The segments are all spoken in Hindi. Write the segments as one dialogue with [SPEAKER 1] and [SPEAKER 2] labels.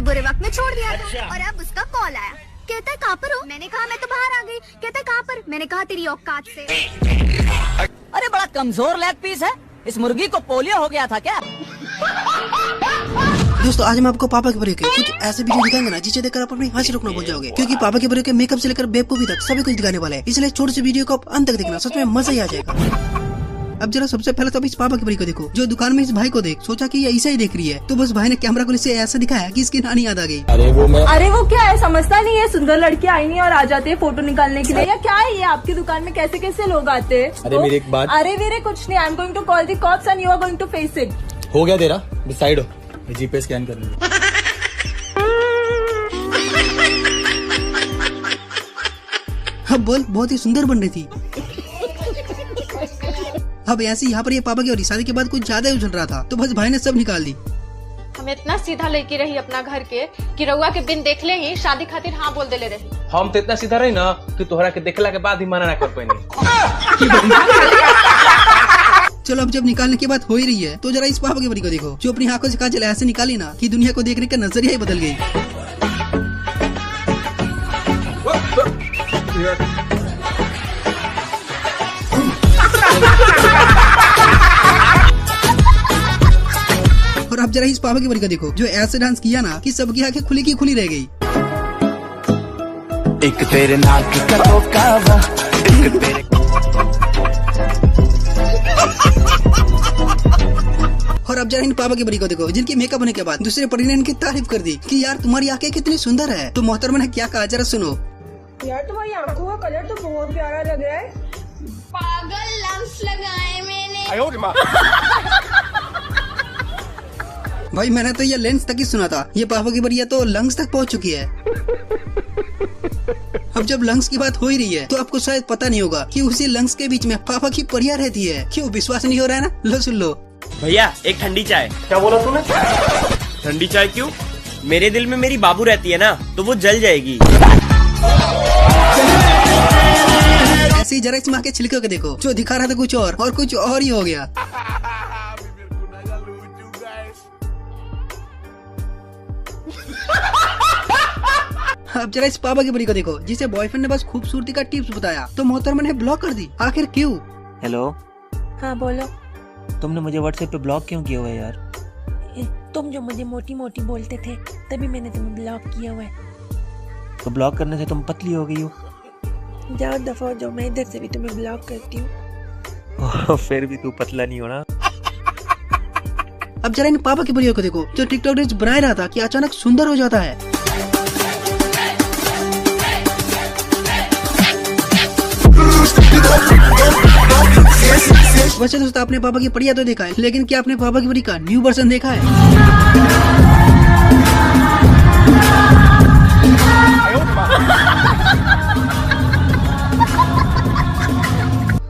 [SPEAKER 1] बुरे वक्त में छोड़ दिया था और अब उसका कॉल आया, कहता है कहाँ पर हो? मैंने कहा मैं तो बाहर आ गई। कहता है कहाँ पर? मैंने कहा तेरी औकात से।
[SPEAKER 2] अरे बड़ा कमजोर लेग पीस है, इस मुर्गी को पोलियो हो गया था क्या?
[SPEAKER 3] दोस्तों आज मैं आपको पापा के बड़े के कुछ ऐसे वीडियो दिखाएंगे ना जिसे देखकर आप अपनी हंसी रोकना भूल जाओगे, क्योंकि पापा के बड़े के मेकअप से लेकर बेवकूफी तक सभी कुछ दिखाने वाले हैं। इसलिए छोटे से वीडियो को आप अंत तक देखना, सच में मजा ही आ जाएगा। अब जरा सबसे पहले तो इस पापा के बड़ी को देखो, जो दुकान में इस भाई को देख सोचा कि ये ऐसा ही देख रही है, तो बस भाई ने कैमरा को इसे ऐसा दिखाया कि इसकी नानी याद आ गई।
[SPEAKER 4] अरे वो क्या है समझता नहीं है, सुंदर लड़की आई नहीं और आ जाते हैं फोटो निकालने के लिए, या क्या है ये आपकी दुकान में कैसे कैसे लोग आते हैं?
[SPEAKER 5] अरे मेरी एक बात।
[SPEAKER 4] अरे मेरे कुछ नहीं, I am going to call the cops and you are going to face it.
[SPEAKER 5] हो गया तेरा, डिसाइड हो, जीपे स्कैन कर लूंगा।
[SPEAKER 3] अब बोल, बहुत ही सुंदर बन रही थी। अब ऐसे यहाँ पर ये पापा की और शादी के बाद कुछ ज्यादा ही उछल रहा था, तो बस भाई ने सब निकाल दी।
[SPEAKER 6] हम इतना सीधा लेके रही अपना घर के कि रउआ के बिन देखले ही शादी खातिर हाँ बोल देले रही।
[SPEAKER 7] हम तो इतना सीधा रही ना कि तोहरा के देखला के बाद ही मना ना कर पाएंगे।
[SPEAKER 3] चलो अब जब निकालने की बात हो ही रही है तो जरा इस पापा की बड़ी को देखो, जो अपनी आंखों से काजल ऐसे निकाली ना कि दुनिया को देखने का नजरिया ही बदल गई। और अब जरा इस पापा की बड़ी को देखो, जो ऐसे डांस किया ना कि सबकी आंखें खुली की खुली रह गई।
[SPEAKER 8] एक तेरे नाक का धोखा, एक तेरे
[SPEAKER 3] और अब जरा इन पापा की बड़ी को देखो, जिनकी मेकअप होने के बाद दूसरे परी ने इनकी तारीफ कर दी कि यार तुम्हारी आंखें कितनी सुंदर है। तो मोहतरमा ने क्या कहा जरा सुनो।
[SPEAKER 4] यार तुम्हारी आंखों का कलर तो बहुत प्यारा लग रहा है।
[SPEAKER 1] पागल लेंस लगाए मैंने।
[SPEAKER 3] भाई मैंने तो ये लेंस तक ही सुना था, ये पापा की बड़ी तो लंग्स तक पहुंच चुकी है। अब जब लंग्स की बात हो ही रही है तो आपको शायद पता नहीं होगा कि उसी लंग्स के बीच में पापा की परिया रहती है। क्यों विश्वास नहीं हो रहा है ना? लो सुन लो।
[SPEAKER 9] भैया एक ठंडी चाय।
[SPEAKER 7] क्या बोला तूने?
[SPEAKER 9] ठंडी चाय क्यों? मेरे दिल में मेरी बाबू रहती है ना, तो वो जल जाएगी।
[SPEAKER 3] ऐसे ही जरा इस माँ के छिलके को देखो, जो दिखा रहा था कुछ और कुछ और ही हो गया। अब जरा इस पापा की बड़ी को देखो, जिसे बॉयफ्रेंड ने बस खूबसूरती का टिप्स बताया तो मोहतरमा ने ब्लॉक कर दी। आखिर क्यों?
[SPEAKER 10] हेलो
[SPEAKER 4] हाँ बोलो।
[SPEAKER 10] तुमने मुझे व्हाट्सएप पे ब्लॉक क्यों किया हुआ है यार?
[SPEAKER 4] तुम जो मुझे मोटी मोटी बोलते थे तभी मैंने तुम्हें ब्लॉक किया हुआ है।
[SPEAKER 10] तो ब्लॉक करने से तुम पतली हो गई हो।
[SPEAKER 4] जाओ दफा जो, मैं इधर से भी तुम्हें ब्लॉक करती हूँ।
[SPEAKER 10] फिर भी तू पतला नहीं होना।
[SPEAKER 3] अब जरा इन पापा की बड़ी को देखो, जो टिकटॉक रील्स बना रहा था कि अचानक सुंदर हो जाता है। वैसे दोस्तों आपने पापा की परिया तो देखा है, लेकिन क्या आपने पापा की बड़ी का न्यू वर्जन देखा है?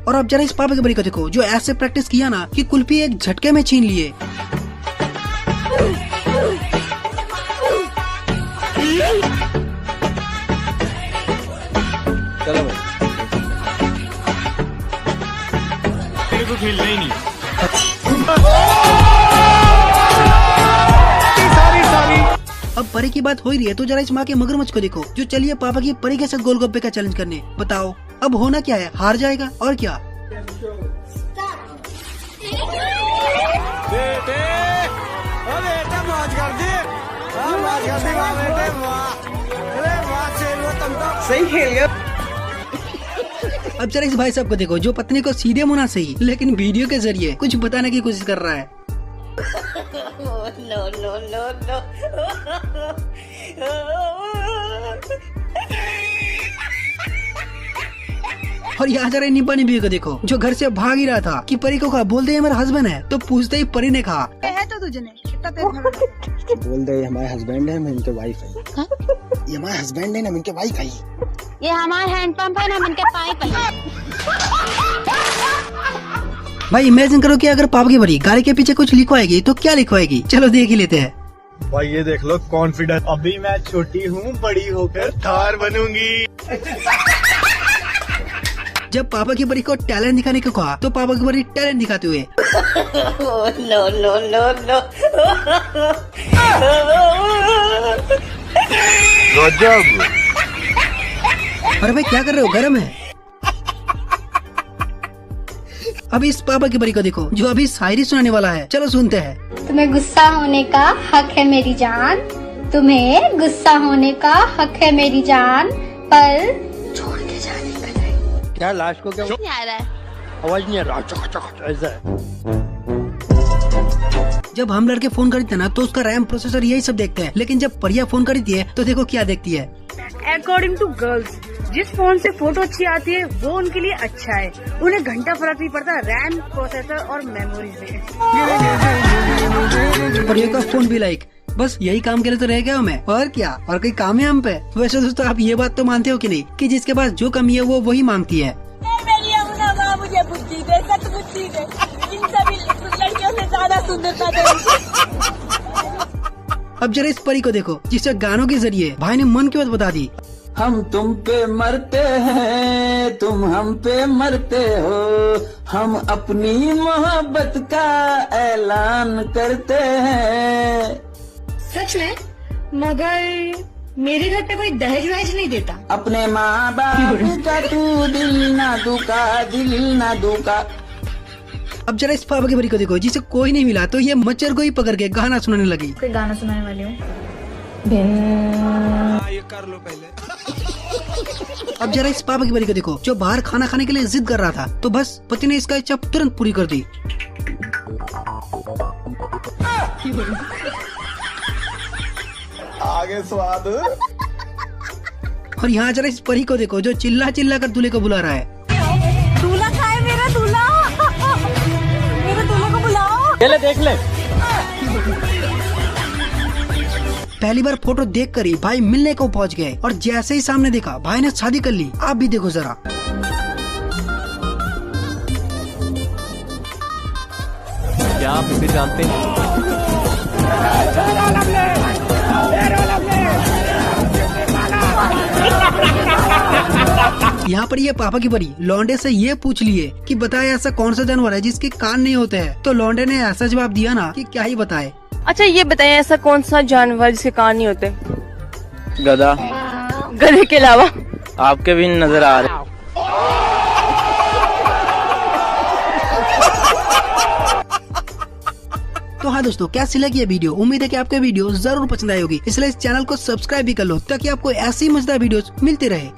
[SPEAKER 3] और अब जरा इस पापा की बड़ी को देखो, जो ऐसे प्रैक्टिस किया ना कि कुल्फी एक झटके में छीन लिए।
[SPEAKER 7] चलो भाई,
[SPEAKER 9] तेरे को खेलना ही नहीं।
[SPEAKER 3] अब परी की बात हो ही रही है तो जरा इस माँ के मगरमच्छ को देखो, जो चलिए पापा की परी के साथ गोलगप्पे का चैलेंज करने। बताओ अब होना क्या है? हार जाएगा और क्या?
[SPEAKER 8] मौज कर दी,
[SPEAKER 7] सही खेल गया।
[SPEAKER 3] अब जरा इस भाई साहब को देखो, जो पत्नी को सीधे मुंह ना सही लेकिन वीडियो के जरिए कुछ बताने की कोशिश कर रहा है।
[SPEAKER 1] No no no no.
[SPEAKER 3] और यहाँ जरा निब्बा निब्बी को देखो, जो घर से भाग ही रहा था कि परी को कहा बोल दे ये मेरा हस्बैंड है, तो पूछते ही परी ने कहा
[SPEAKER 4] है तो तुझे कितना पेट
[SPEAKER 5] बोल दे हमारे हस्बैंड है, मैं इनके वाइफ है। ये हमारे हस्बैंड है ना, इनके वाइफ है।
[SPEAKER 1] ये हमारा हैंडपंप है ना, इनके पाइप है।
[SPEAKER 3] भाई इमेजिन करो कि अगर पापा की बड़ी गाड़ी के पीछे कुछ लिखवाएगी तो क्या लिखवाएगी? चलो देख ही लेते हैं।
[SPEAKER 11] भाई ये देख लो कॉन्फिडेंस, अभी मैं छोटी हूँ बड़ी होकर थार बनूंगी।
[SPEAKER 3] जब पापा की बड़ी को टैलेंट दिखाने को कहा तो पापा की बड़ी टैलेंट दिखाते हुए
[SPEAKER 1] नो नो नो नो।
[SPEAKER 3] अरे भाई क्या कर रहे हो, गर्म है। अब इस पापा की परी को देखो जो अभी शायरी सुनाने वाला है। चलो सुनते हैं।
[SPEAKER 1] तुम्हें गुस्सा होने का हक है मेरी जान, तुम्हें गुस्सा होने का हक है मेरी जान, पर छोड़ के जाने का नहीं।
[SPEAKER 5] क्या लाश को क्या
[SPEAKER 1] नहीं आ रहा है।
[SPEAKER 5] आवाज नहीं आ रहा, ऐसा है।
[SPEAKER 3] जब हम लड़के फोन खरीदते हैं ना तो उसका रैम प्रोसेसर यही सब देखते हैं, लेकिन जब परिया फोन खरीदती है तो देखो क्या देखती है।
[SPEAKER 12] अकॉर्डिंग टू गर्ल्स, जिस फोन से फोटो अच्छी आती है वो उनके लिए अच्छा है, उन्हें घंटा फर्क नहीं पड़ता रैम, प्रोसेसर और मेमोरी से।
[SPEAKER 3] परिया का फोन भी लाइक, बस यही काम के लिए तो रह गया मैं, और क्या, और कोई काम है हम पे। वैसे दोस्तों आप ये बात तो मानते हो कि नहीं कि जिसके पास जो कमी है वो वही मांगती है।
[SPEAKER 4] मुझे बुद्धि दे, सच बुद्धि दे, इन सभी लड़कियों से ज्यादा सुंदरता दे।
[SPEAKER 3] अब जरा इस परी को देखो जिसे गानों के जरिए भाई ने मन की बात बता दी।
[SPEAKER 13] हम तुम पे मरते हैं, तुम हम पे मरते हो, हम अपनी मोहब्बत का ऐलान करते हैं।
[SPEAKER 12] सच में? मगर मेरे घर पे कोई दहेज वहेज नहीं देता।
[SPEAKER 13] अपने माँ बाप का तू दिल ना दुखा, दिल ना दुखा।
[SPEAKER 3] अब जरा इस पापा की परी को देखो जिसे कोई नहीं मिला तो ये मच्छर को ही पकड़ के गाना सुनाने लगी।
[SPEAKER 4] कोई गाना सुनाने वाली हूँ।
[SPEAKER 11] ये कर लो पहले।
[SPEAKER 3] अब जरा इस पापा की परी को देखो जो बाहर खाना खाने के लिए जिद कर रहा था, तो बस पति ने इसका इच्छा तुरंत पूरी कर दी।
[SPEAKER 11] आगे स्वाद।
[SPEAKER 3] और यहाँ जरा इस परी को देखो जो चिल्ला चिल्ला कर दूल्हे को बुला रहा है।
[SPEAKER 4] दूल्हा खाए मेरा दूल्हा, मेरे दूल्हे को बुलाओ।
[SPEAKER 7] ले देख ले।
[SPEAKER 3] पहली बार फोटो देखकर ही भाई मिलने को पहुंच गए, और जैसे ही सामने देखा भाई ने शादी कर ली। आप भी देखो जरा।
[SPEAKER 7] क्या आप इसे जानते हैं?
[SPEAKER 3] यहाँ पर ये पापा की परी लौंडे से ये पूछ लिए कि बताए ऐसा कौन सा जानवर है जिसके कान नहीं होते हैं, तो लौंडे ने ऐसा जवाब दिया ना कि क्या ही बताए।
[SPEAKER 14] अच्छा ये बताइए ऐसा कौन सा जानवर जिसके कान नहीं होते?
[SPEAKER 13] गधा।
[SPEAKER 14] गधे के अलावा
[SPEAKER 13] आपके भी नजर आ रहे।
[SPEAKER 3] तो हाँ दोस्तों, कैसी लगी ये वीडियो? उम्मीद है कि आपको वीडियो जरूर पसंद आई होगी, इसलिए इस चैनल को सब्सक्राइब भी कर लो ताकि आपको ऐसी मजेदार वीडियोस मिलती रहे।